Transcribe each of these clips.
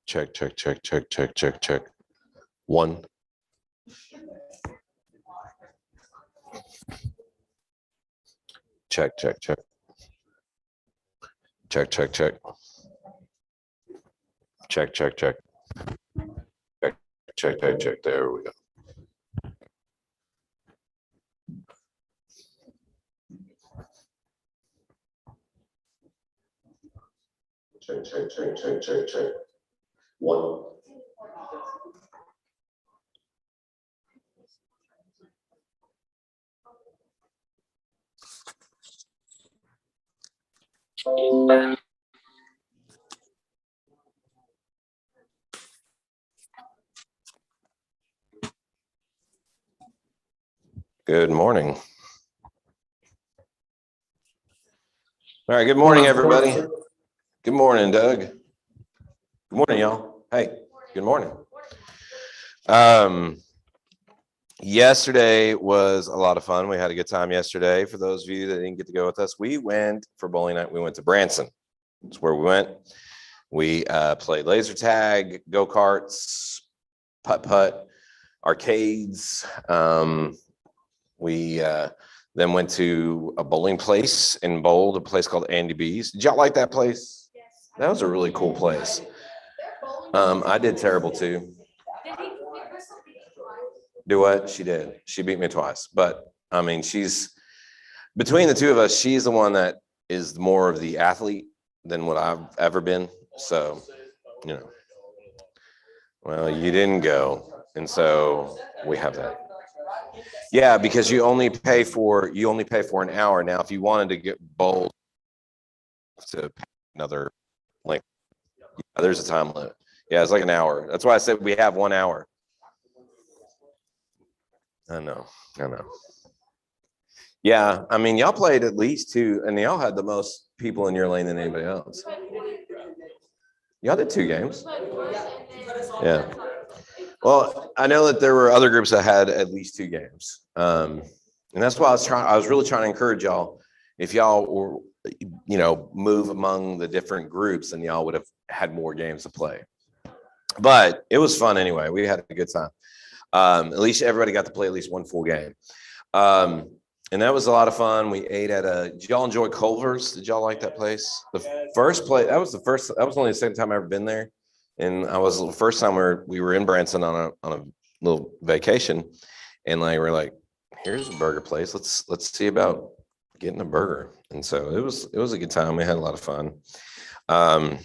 Check, check, check, check, check, check, check. One. Check, check, check. Check, check, check. Check, check, check. Check, check, check, check. There we go. Check, check, check, check, check, check. One. Good morning. All right, good morning, everybody. Good morning, Doug. Good morning, y'all. Hey, good morning. Yesterday was a lot of fun. We had a good time yesterday. For those of you that didn't get to go with us, we went for bowling night. We went to Branson. That's where we went. We played laser tag, go-karts, putt-putt, arcades. We then went to a bowling place in Bold, a place called Andy B's. Did y'all like that place? Yes. That was a really cool place. I did terrible too. Do what? She did. She beat me twice. But I mean, she's between the two of us, she's the one that is more of the athlete than what I've ever been. So, you know, well, you didn't go. And so we have that. Yeah, because you only pay for an hour. Now, if you wanted to get bowled to pay another link, yeah, there's a time limit. Yeah, it's like an hour. That's why I said we have 1 hour. I know. Yeah, I mean, y'all played at least 2, and y'all had the most people in your lane than anybody else. Y'all did 2 games. Yeah. Well, I know that there were other groups that had at least 2 games. And that's why I was really trying to encourage y'all. If y'all were, you know, move among the different groups, then y'all would have had more games to play. But it was fun anyway. We had a good time. At least everybody got to play at least 1 full game. And that was a lot of fun. We ate at did y'all enjoy Culver's? Did y'all like that place? The first place, that was only the second time I've ever been there. And I was the first time we were in Branson on a little vacation. And we're like, here's a burger place. Let's see about getting a burger. And so it was a good time. We had a lot of fun. And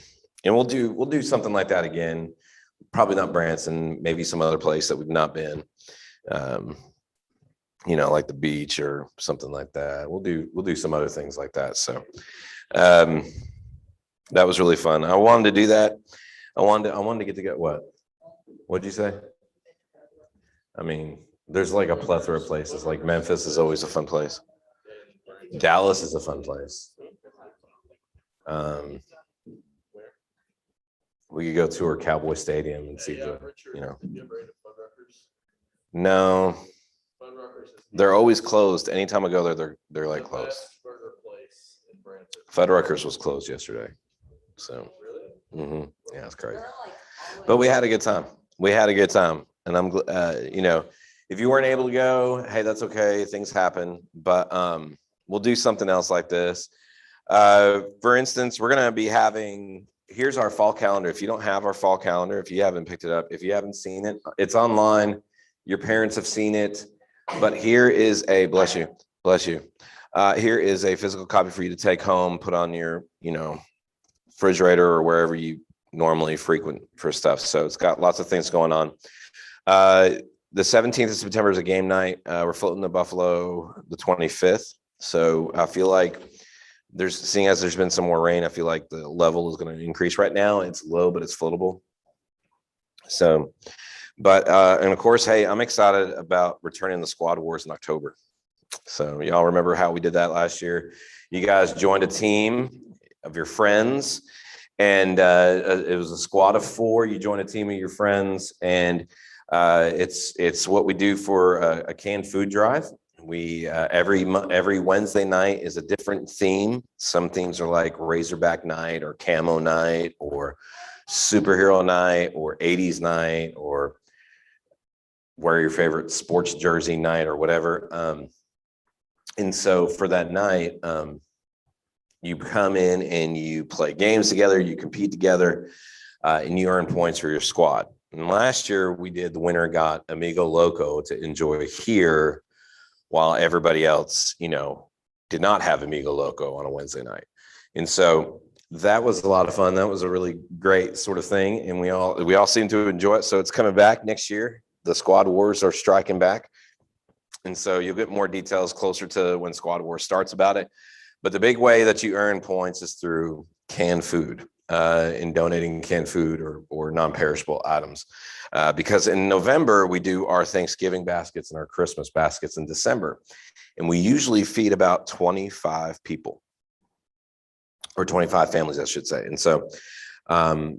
we'll do something like that again. Probably not Branson, maybe some other place that we've not been. You know, like the beach or something like that. We'll do some other things like that. So that was really fun. I wanted to do that. I wanted to get to get what? What'd you say? I mean, there's like a plethora of places. Like Memphis is always a fun place. Dallas is a fun place. We could go tour Cowboy Stadium and see the, you know. No, they're always closed. Anytime I go there, they're like closed. Fuddruckers was closed yesterday. So, yeah, it's crazy. But we had a good time. And I'm, you know, if you weren't able to go, hey, that's okay. Things happen. But we'll do something else like this. For instance, we're going to be having, here's our fall calendar. If you don't have our fall calendar, if you haven't picked it up, if you haven't seen it, it's online. Your parents have seen it. But here is a, bless you. Here is a physical copy for you to take home, put on your, you know, refrigerator or wherever you normally frequent for stuff. So it's got lots of things going on. The 17th of September is a game night. We're floating to Buffalo the 25th. So I feel like seeing as there's been some more rain, I feel like the level is going to increase. Right now it's low, but it's floatable. So, but and of course, hey, I'm excited about returning the Squad Wars in October. So y'all remember how we did that last year? You guys joined a team of your friends, and it was a squad of 4. You join a team of your friends, and it's what we do for a canned food drive. We every Wednesday night is a different theme. Some themes are like Razorback Night or Camo Night or Superhero Night or 80s Night or wear your favorite sports jersey night or whatever. And so for that night, you come in and you play games together, you compete together, and you earn points for your squad. And last year we did, the winner got Amigo Loco to enjoy here while everybody else, did not have Amigo Loco on a Wednesday night. And so that was a lot of fun. That was a really great sort of thing. And we all seem to enjoy it. So it's coming back next year. The Squad Wars are striking back. And so you'll get more details closer to when Squad Wars starts about it. But the big way that you earn points is through canned food, in donating canned food or non-perishable items. Because in November, we do our Thanksgiving baskets and our Christmas baskets in December. And we usually feed about 25 people, or 25 families, I should say. And so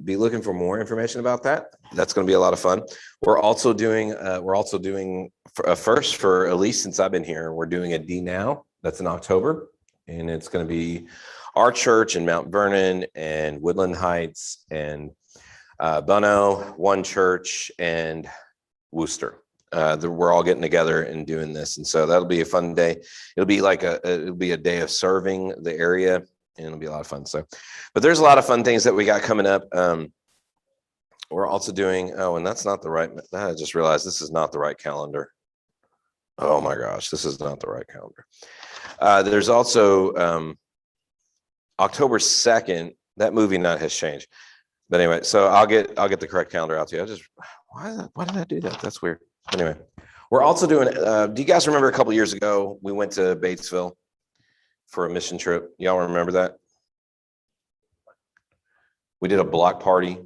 be looking for more information about that. That's going to be a lot of fun. We're also doing a first for, at least since I've been here, we're doing a D Now. That's in October. And it's going to be our church in Mount Vernon and Woodland Heights and Bono, One Church, and Worcester. We're all getting together and doing this. And so that'll be a fun day. It'll be a day of serving the area, and it'll be a lot of fun. So, but there's a lot of fun things that we got coming up. We're also doing, and that's not the right, I just realized this is not the right calendar. Oh my gosh, this is not the right calendar. There's also October 2nd, that movie night has changed. But anyway, so I'll get the correct calendar out to you. Why did I do that? That's weird. Anyway, we're also doing, do you guys remember a couple years ago, we went to Batesville for a mission trip? Y'all remember that? We did a block party.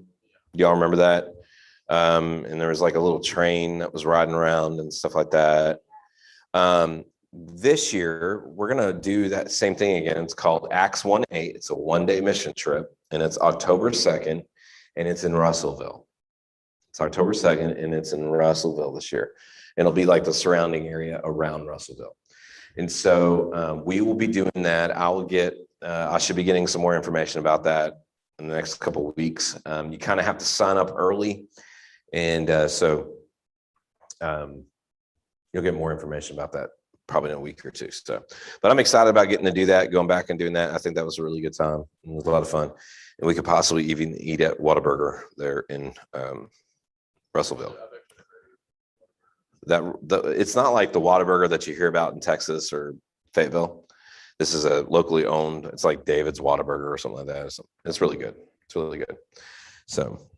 Y'all remember that? And there was like a little train that was riding around and stuff like that. This year, we're going to do that same thing again. It's called Acts 1-8. It's a one-day mission trip, and it's October 2nd, and it's in Russellville. It's October 2nd, and it's in Russellville this year. And it'll be like the surrounding area around Russellville. And so we will be doing that. I should be getting some more information about that in the next couple of weeks. You kind of have to sign up early. And so you'll get more information about that probably in a week or two. So, but I'm excited about getting to do that, going back and doing that. I think that was a really good time. It was a lot of fun. And we could possibly even eat at Whataburger there in Russellville. It's not like the Whataburger that you hear about in Texas or Fayetteville. This is a locally owned, it's like David's Whataburger or something like that. It's really good. It's really good. So,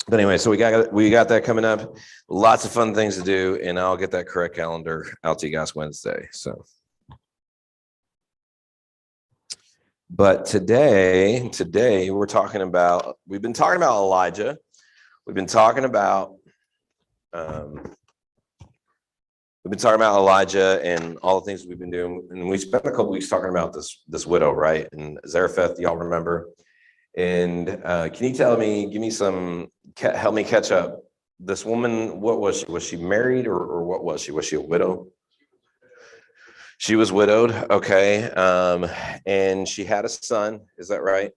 but anyway, so we got that coming up. Lots of fun things to do, and I'll get that correct calendar out to you guys Wednesday. So, but today we've been talking about Elijah. We've been talking about Elijah and all the things we've been doing, and we spent a couple weeks talking about this widow, right? And Zarephath, y'all remember? And can you help me catch up? This woman, what was she? Was she married or what was she? Was she a widow? She was widowed, okay. And she had a son, is that right?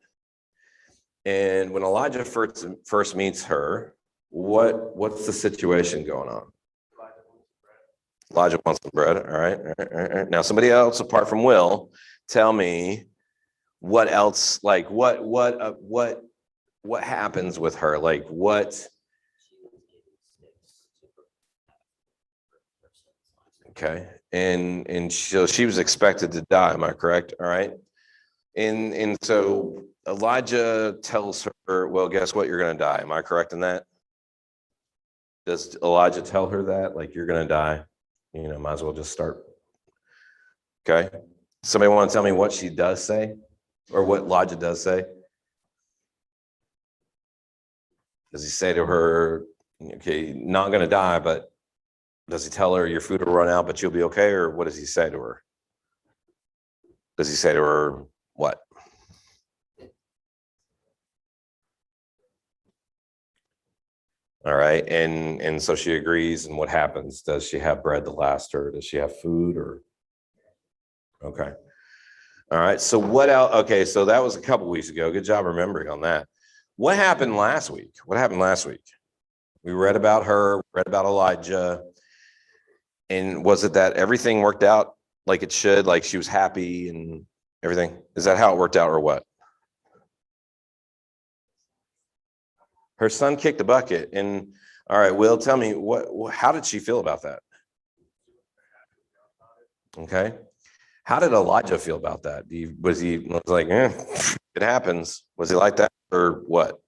And when Elijah first meets her, what's the situation going on? Elijah wants some bread. All right. Now, somebody else apart from Will, tell me what else, like what happens with her? Like what? Okay. And so she was expected to die. Am I correct? All right. And so Elijah tells her, well, guess what? You're going to die. Am I correct in that? Does Elijah tell her that? Like, you're going to die? Might as well just start. Okay. Somebody want to tell me what she does say, or what Elijah does say? Does he say to her, okay, not going to die, but does he tell her your food will run out, but you'll be okay? Or what does he say to her? Does he say to her what? All right. And so she agrees. And what happens? Does she have bread to last her? Does she have food or? Okay. All right. So what else? Okay. So that was a couple weeks ago. Good job remembering on that. What happened last week? What happened last week? We read about her, read about Elijah. And was it that everything worked out like it should? Like she was happy and everything? Is that how it worked out or what? Her son kicked the bucket. And all right, Will, tell me how did she feel about that? Okay. How did Elijah feel about that? Was he like, it happens? Was he like that or what?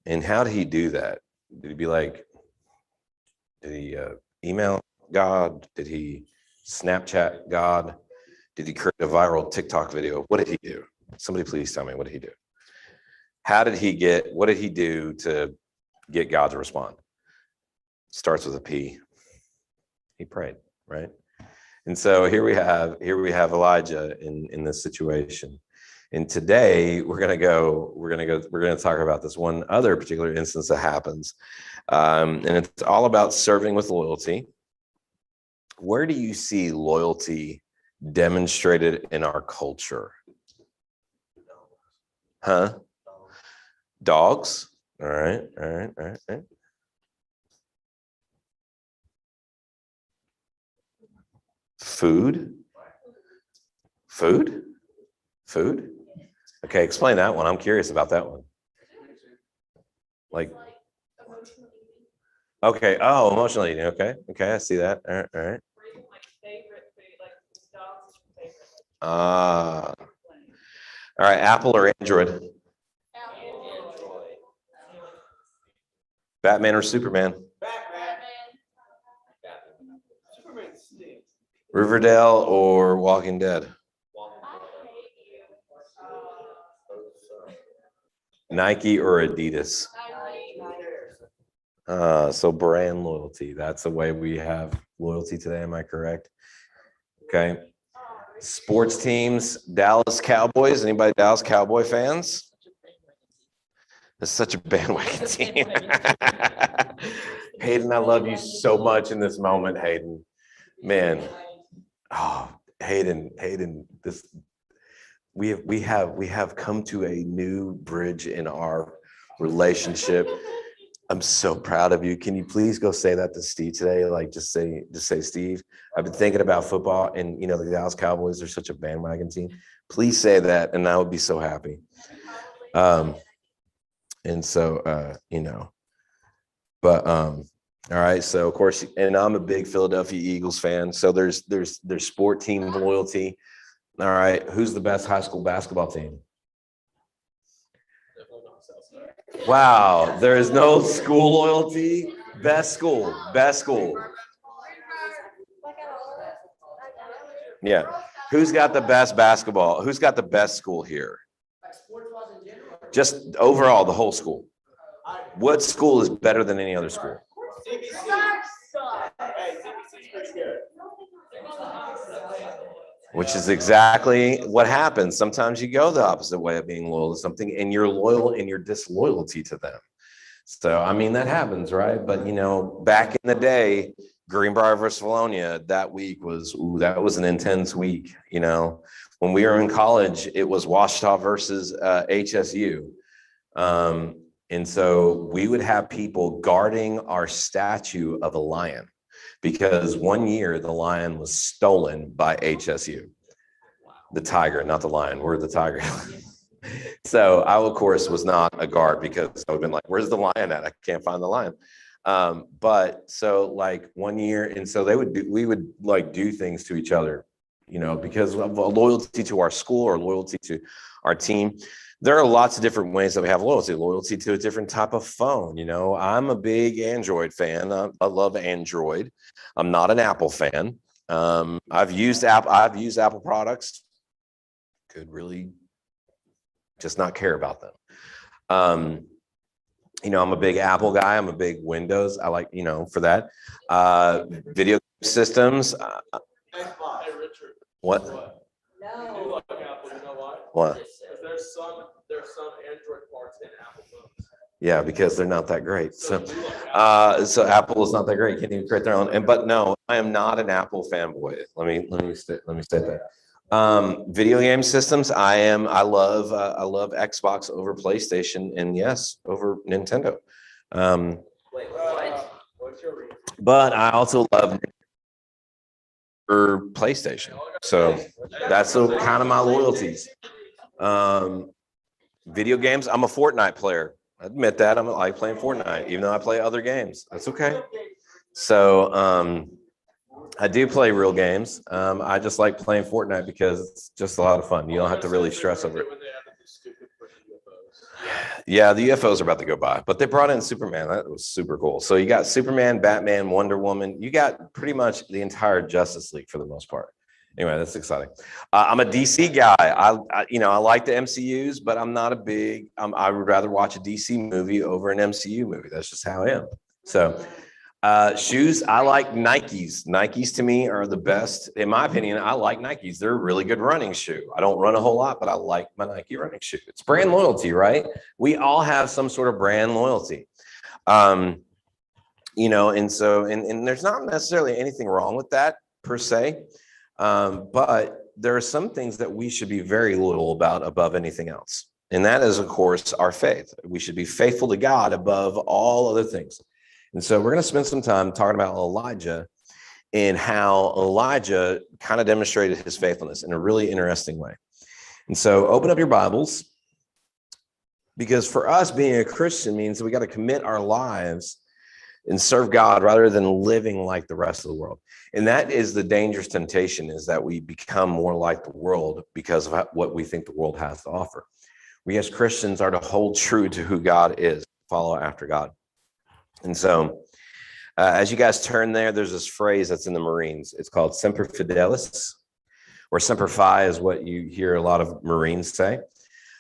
And how did he do that? Did he be like, did he email God? Did he Snapchat God? Did he create a viral TikTok video? What did he do? Somebody please tell me, what did he do? What did he do to get God to respond? Starts with a P. He prayed, right? And so here we have Elijah in this situation. And today we're going to talk about this one other particular instance that happens. And it's all about serving with loyalty. Where do you see loyalty demonstrated in our culture? Huh? Dogs. All right. Food. Okay, explain that one. I'm curious about that one. Like, okay. Oh, emotional eating. Okay. I see that. All right. All right. Apple or Android? Batman or Superman? Riverdale or Walking Dead? Nike or Adidas? So brand loyalty. That's the way we have loyalty today. Am I correct? Okay. Sports teams, Dallas Cowboys. Anybody Dallas Cowboy fans? It's such a bandwagon team. Hayden, I love you so much in this moment, Hayden. Man, oh, Hayden, this we have come to a new bridge in our relationship. I'm so proud of you. Can you please go say that to Steve today? Like just say, Steve, I've been thinking about football and the Dallas Cowboys are such a bandwagon team. Please say that and I would be so happy. And so but all right. So of course, and I'm a big Philadelphia Eagles fan. So there's sport team loyalty. All right. Who's the best high school basketball team? Wow. There is no school loyalty. Best school. Yeah. Who's got the best basketball? Who's got the best school here? Just overall, the whole school. What school is better than any other school? Which is exactly what happens. Sometimes you go the opposite way of being loyal to something and you're loyal in your disloyalty to them. So, I mean, that happens, right? But, back in the day, Greenbrier versus Valonia, that week was an intense week. When we were in college, it was Washita versus HSU. And so we would have people guarding our statue of a lion because one year the lion was stolen by HSU. The tiger, not the lion. We're the tiger. So I, of course, was not a guard because I would have been like, where's the lion at? I can't find the lion. But so like one year, and so we would like do things to each other, because of a loyalty to our school or loyalty to our team. There are lots of different ways that we have loyalty to a different type of phone. I'm a big Android fan. I love Android. I'm not an Apple fan. I've used Apple products. Could really just not care about them. I'm a big Apple guy. I'm a big Windows. I like, for that. Video systems. What? No. What? There's some Android parts in Apple phones. Yeah, because they're not that great. So Apple is not that great. You can't even create their own. But no, I am not an Apple fanboy. Let me state that. Video game systems. I love Xbox over PlayStation, and yes, over Nintendo. Wait, what? What's your reason? But I also love for PlayStation. So that's kind of my loyalties. Video games. I'm a Fortnite player. I admit that. I like playing Fortnite, even though I play other games. That's okay. So I do play real games. I just like playing Fortnite because it's just a lot of fun. You don't have to really stress over it. Yeah, the UFOs are about to go by, but they brought in Superman. That was super cool. So you got Superman, Batman, Wonder Woman. You got pretty much the entire Justice League for the most part. Anyway, that's exciting. I'm a DC guy. I like the MCUs, but I'm not a big. I would rather watch a DC movie over an MCU movie. That's just how I am. So, shoes. I like Nikes. Nikes to me are the best, in my opinion. I like Nikes. They're a really good running shoe. I don't run a whole lot, but I like my Nike running shoe. It's brand loyalty, right? We all have some sort of brand loyalty. And there's not necessarily anything wrong with that per se. But there are some things that we should be very loyal about above anything else. And that is, of course, our faith. We should be faithful to God above all other things. And so we're going to spend some time talking about Elijah and how Elijah kind of demonstrated his faithfulness in a really interesting way. And so open up your Bibles, because for us, being a Christian means that we got to commit our lives and serve God rather than living like the rest of the world. And that is the dangerous temptation, is that we become more like the world because of what we think the world has to offer. We as Christians are to hold true to who God is, follow after God. And so as you guys turn there's this phrase that's in the Marines. It's called Semper Fidelis, or Semper Fi is what you hear a lot of Marines say.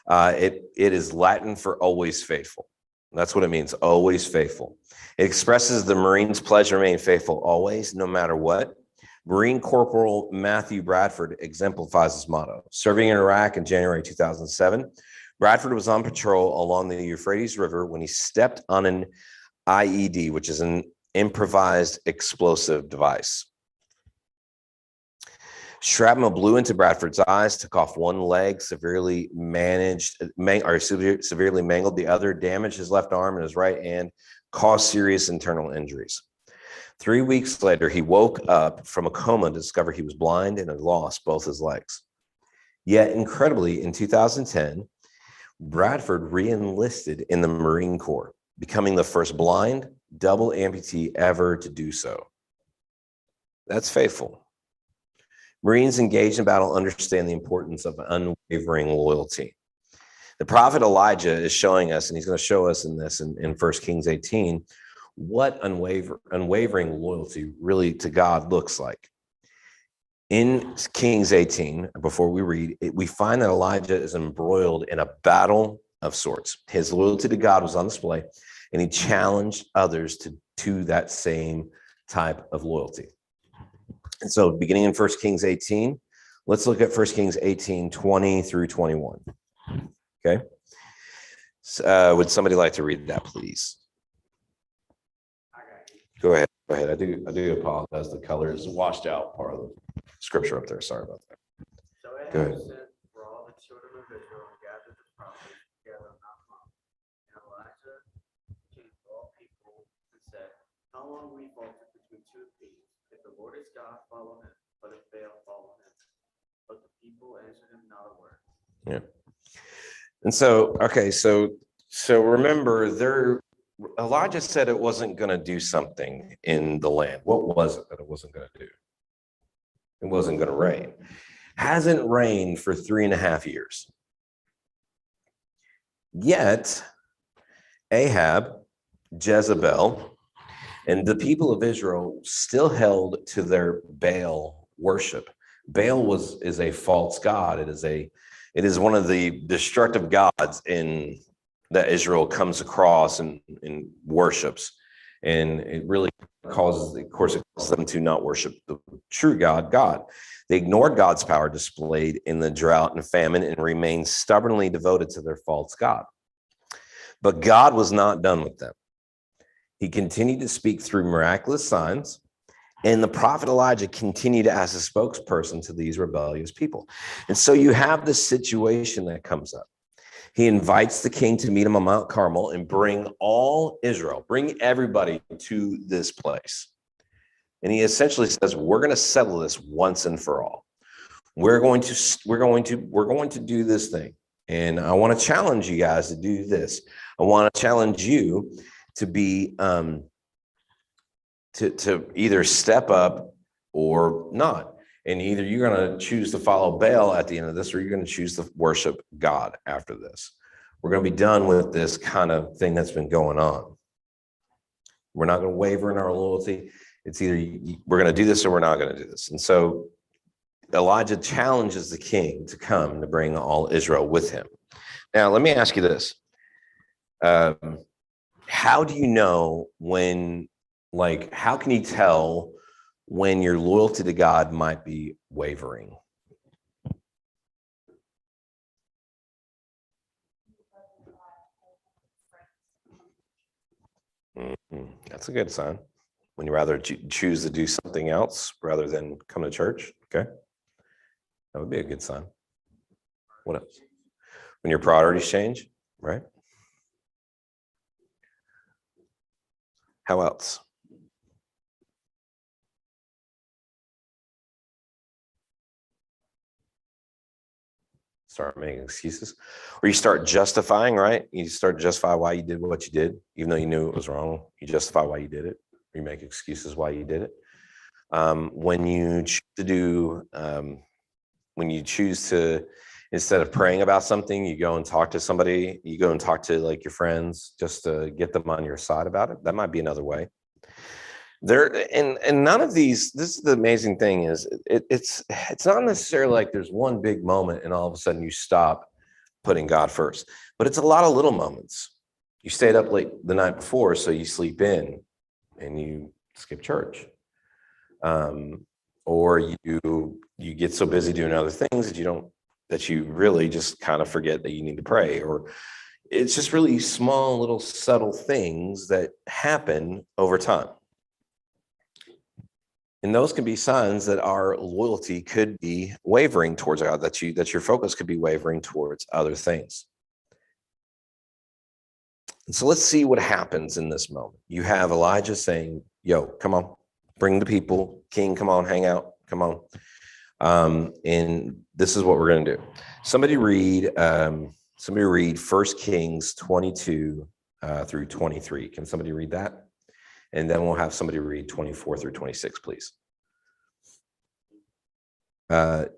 It is Latin for always faithful. That's what it means, always faithful. It expresses the Marines' pledge to remain faithful always, no matter what. Marine Corporal Matthew Bradford exemplifies this motto. Serving in Iraq in January 2007, Bradford was on patrol along the Euphrates River when he stepped on an IED, which is an improvised explosive device. Shrapnel blew into Bradford's eyes, took off one leg, severely mangled the other, damaged his left arm and his right hand, caused serious internal injuries. 3 weeks later, he woke up from a coma to discover he was blind and had lost both his legs. Yet, incredibly, in 2010, Bradford re-enlisted in the Marine Corps, becoming the first blind double amputee ever to do so. That's faithful. Marines engaged in battle understand the importance of unwavering loyalty. The prophet Elijah is showing us, and he's going to show us in this in 1 Kings 18, what unwavering loyalty really to God looks like. In Kings 18, before we read, we find that Elijah is embroiled in a battle of sorts. His loyalty to God was on display, and he challenged others to that same type of loyalty. And so beginning in 1 Kings 18, let's look at 1 Kings 18, 20 through 21. Okay. Would somebody like to read that, please? Go ahead. I do apologize. The color is washed out part of the scripture up there. Sorry about that. So Ahab Go ahead. sent for all the children of Israel and gathered the prophets together on Mount Carmel. And Elijah came to all people and said, how long we faltered between two opinions? If the Lord is God, follow him. But if Baal, follow him. But the people answered him not a word. Yeah. And so, okay, so remember, Elijah said it wasn't going to do something in the land. What was it that it wasn't going to do? It wasn't going to rain. Hasn't rained for 3.5 years. Yet, Ahab, Jezebel, and the people of Israel still held to their Baal worship. Baal is a false god. It is one of the destructive gods that Israel comes across and worships. And it really causes them to not worship the true God. They ignored God's power displayed in the drought and famine and remained stubbornly devoted to their false god. But God was not done with them. He continued to speak through miraculous signs, and the prophet Elijah continued as a spokesperson to these rebellious people. And so you have this situation that comes up. He invites the king to meet him on Mount Carmel and bring all Israel, bring everybody to this place. And he essentially says, we're going to settle this once and for all. We're going to do this thing. And I want to challenge you guys to do this. I want to challenge you to be to either step up or not. And either you're going to choose to follow Baal at the end of this, or you're going to choose to worship God after this. We're going to be done with this kind of thing that's been going on. We're not going to waver in our loyalty. It's either we're going to do this or we're not going to do this. And so Elijah challenges the king to come to bring all Israel with him. Now, let me ask you this. How do you know how can you tell when your loyalty to God might be wavering? That's a good sign. When you rather choose to do something else rather than come to church, okay? That would be a good sign. What else? When your priorities change, right? How else? Start making excuses, or you start justifying, right? You start to justify why you did what you did, even though you knew it was wrong. You justify why you did it. You make excuses why you did it. When you choose to, instead of praying about something, you go and talk to somebody, you go and talk to like your friends just to get them on your side about it. That might be another way. And none of these, this is the amazing thing is it's not necessarily like there's one big moment and all of a sudden you stop putting God first, but it's a lot of little moments. You stayed up late the night before, so you sleep in and you skip church. Or you get so busy doing other things that you really just kind of forget that you need to pray. Or it's just really small little subtle things that happen over time. And those can be signs that our loyalty could be wavering towards God, that your focus could be wavering towards other things. And so let's see what happens in this moment. You have Elijah saying, yo, come on, bring the people. King, come on, hang out, come on. And this is what we're going to do. Somebody read 1 Kings 22 through 23. Can somebody read that? And then we'll have somebody read 24 through 26, please. 1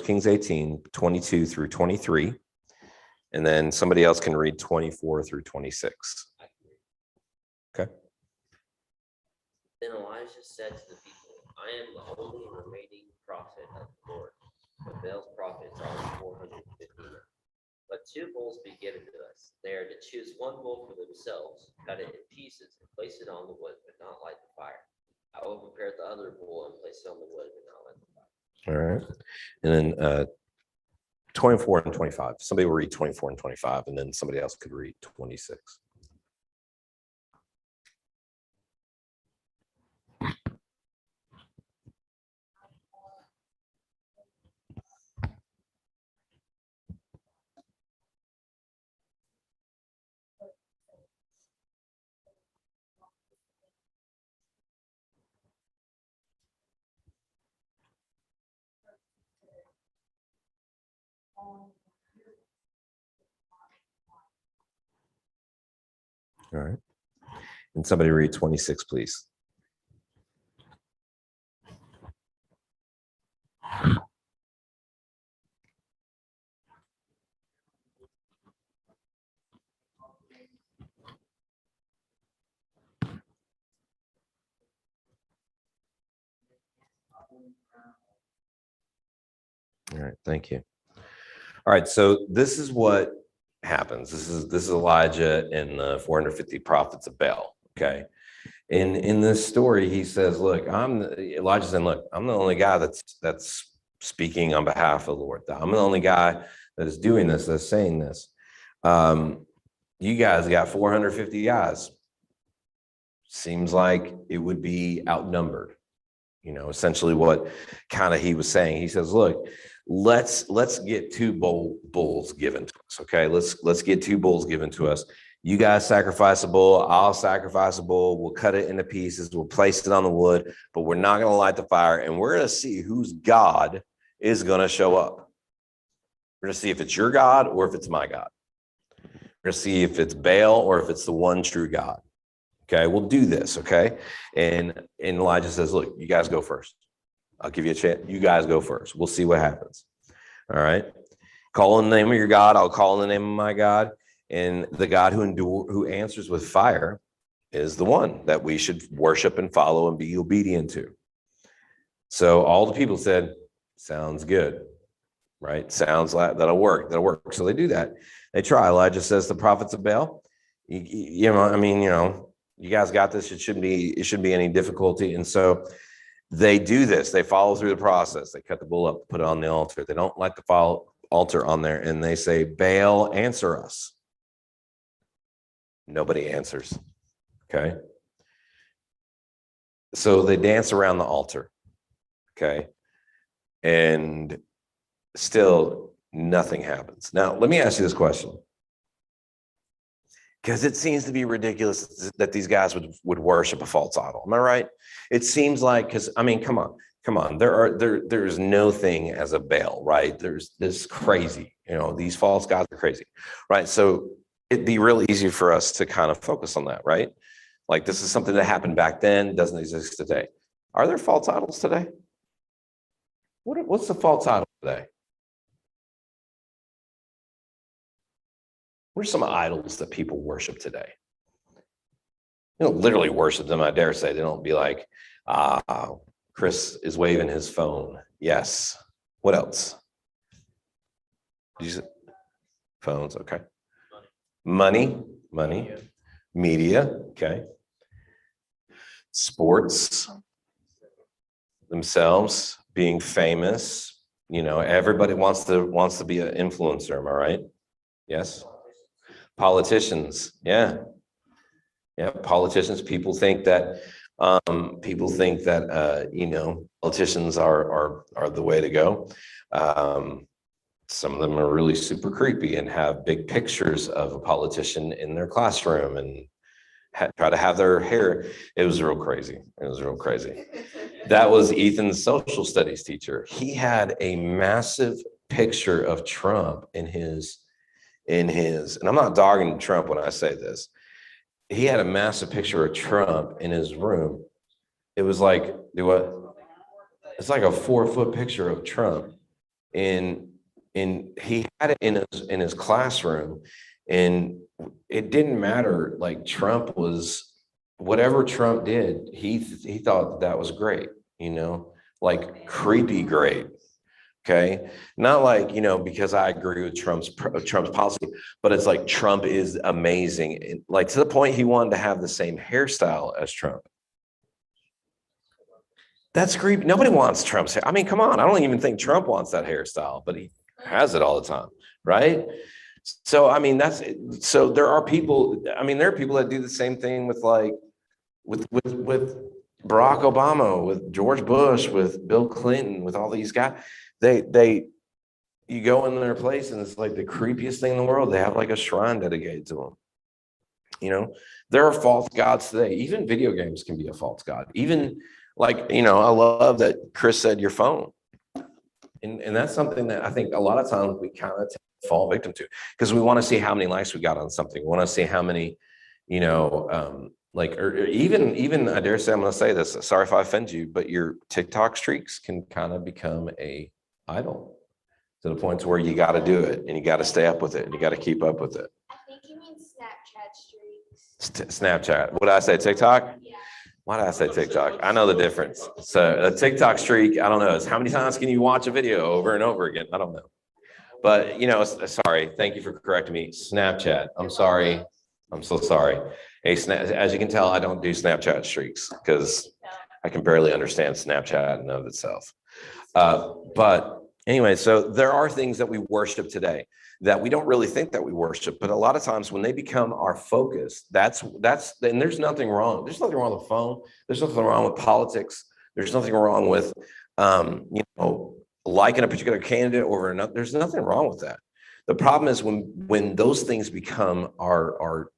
Kings 18, 22 through 23. And then somebody else can read 24 through 26. Okay. Then Elijah said to the people, I am the only remaining prophet of the Lord, but Baal's prophets are 450. Let 2 bulls be given to us. They are to choose 1 bull for themselves, cut it in pieces, and place it on the wood, but not light the fire. I will prepare the other bull and place it on the wood, but not light the fire. All right. And then 24 and 25. Somebody will read 24 and 25, and then somebody else could read 26. All right. And somebody read 26, please. All right, thank you. All right, so this is what happens. This is Elijah and the 450 prophets of Baal. Okay, in this story, he says, "Look, Elijah saying, look, I'm the only guy that's speaking on behalf of the Lord. I'm the only guy that is doing this, that's saying this. You guys got 450 guys. Seems like it would be outnumbered." Essentially what kind of he was saying. He says, look, let's get two bulls given to us. Okay, let's get two bulls given to us. You guys sacrifice a bull, I'll sacrifice a bull, we'll cut it into pieces, we'll place it on the wood, but we're not going to light the fire, and we're going to see whose God is going to show up. We're going to see if it's your God or if it's my God. We're going to see if it's Baal or if it's the one true God. Okay, we'll do this, okay? And Elijah says, look, you guys go first. I'll give you a chance. You guys go first. We'll see what happens. All right? Call in the name of your God. I'll call in the name of my God. And the God who answers with fire is the one that we should worship and follow and be obedient to. So all the people said, sounds good, right? Sounds like that'll work. So they do that. They try. Elijah says, the prophets of Baal, you guys got this. It shouldn't be any difficulty. And so they do this. They follow through the process. They cut the bull up, put it on the altar. They don't light the altar on there. And they say, Baal, answer us. Nobody answers. Okay. So they dance around the altar. Okay. And still nothing happens. Now, let me ask you this question. Because it seems to be ridiculous that these guys would worship a false idol. Am I right? It seems like, come on. There's no thing as a Baal, right? There's this crazy, these false gods are crazy, right? So it'd be real easy for us to kind of focus on that, right? Like this is something that happened back then, doesn't exist today. Are there false idols today? What's the false idol today? What are some idols that people worship today? They don't literally worship them, I dare say. They don't be like, Chris is waving his phone. Yes. What else? Phones, okay. Money. Media, okay. Sports, themselves, being famous. Everybody wants to be an influencer, am I right? Yes. Politicians, yeah, politicians. People think that politicians are the way to go. Some of them are really super creepy and have big pictures of a politician in their classroom and try to have their hair. It was real crazy. That was Ethan's social studies teacher. He had a massive picture of Trump in his, and I'm not dogging Trump when I say this. He had a massive picture of Trump in his room. It was like, it's like a 4-foot picture of Trump. And he had it in his classroom. And it didn't matter. Like Trump was, whatever Trump did, he thought that was great, like creepy great. Okay. Not like, because I agree with Trump's policy, but it's like Trump is amazing. And like to the point he wanted to have the same hairstyle as Trump. That's creepy. Nobody wants Trump's hair. Come on. I don't even think Trump wants that hairstyle, but he has it all the time. Right. So, so there are people that do the same thing with with Barack Obama, with George Bush, with Bill Clinton, with all these guys. You go in their place and it's like the creepiest thing in the world. They have like a shrine dedicated to them. There are false gods today. Even video games can be a false god. Even I love that Chris said your phone. And that's something that I think a lot of times we kind of fall victim to because we want to see how many likes we got on something. We want to see how many, or even I dare say, I'm going to say this, sorry if I offend you, but your TikTok streaks can kind of become a idol to the point to where you got to do it and you got to stay up with it and you got to keep up with it. I think you mean Snapchat streaks. Snapchat. What did I say? TikTok? Yeah. Why did I say TikTok? I know the difference. So a TikTok streak, I don't know. It's how many times can you watch a video over and over again? I don't know. But, sorry. Thank you for correcting me. Snapchat. I'm sorry. I'm so sorry. Hey, as you can tell, I don't do Snapchat streaks because I can barely understand Snapchat in and of itself. But anyway, so there are things that we worship today that we don't really think that we worship, but a lot of times when they become our focus, and there's nothing wrong. There's nothing wrong with the phone. There's nothing wrong with politics. There's nothing wrong with, liking a particular candidate over another. There's nothing wrong with that. The problem is when those things become our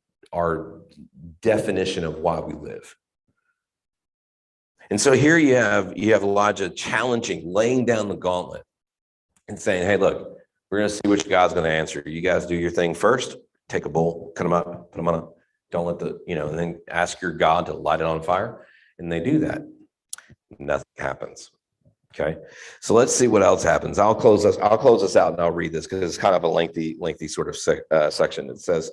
definition of why we live. And so here you have Elijah challenging, laying down the gauntlet and saying, hey, look, we're going to see which God's going to answer. You guys do your thing first. Take a bowl, cut them up, put them on don't let and then ask your God to light it on fire. And they do that. Nothing happens. Okay. So let's see what else happens. I'll close this out and I'll read this because it's kind of a lengthy sort of section. It says,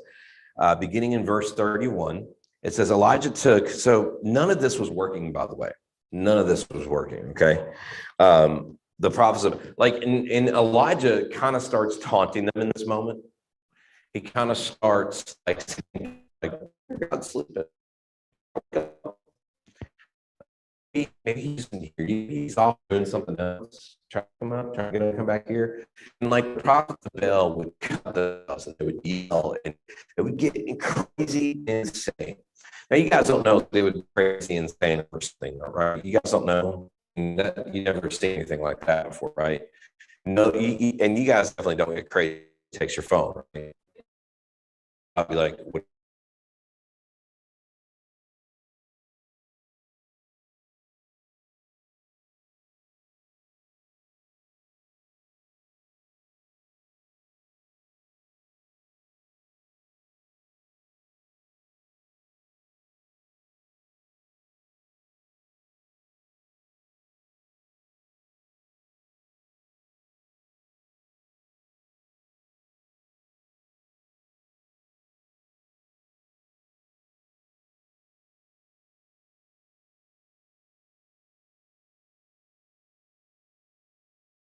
beginning in verse 31, it says Elijah took, so none of this was working, by the way. None of this was working. Okay. The prophets of, and Elijah kind of starts taunting them in this moment. He kind of starts saying, God's sleeping. Maybe he's in here. He's off doing something else. Trying to come up, trying to get him to come back here. And the prophets of Baal would cut the house and they would yell and it would get crazy insane. Now you guys don't know if they would be crazy insane or something, right? You guys don't know. You never seen anything like that before, right? No, and you guys definitely don't get crazy. It takes your phone, right? I'll be like, what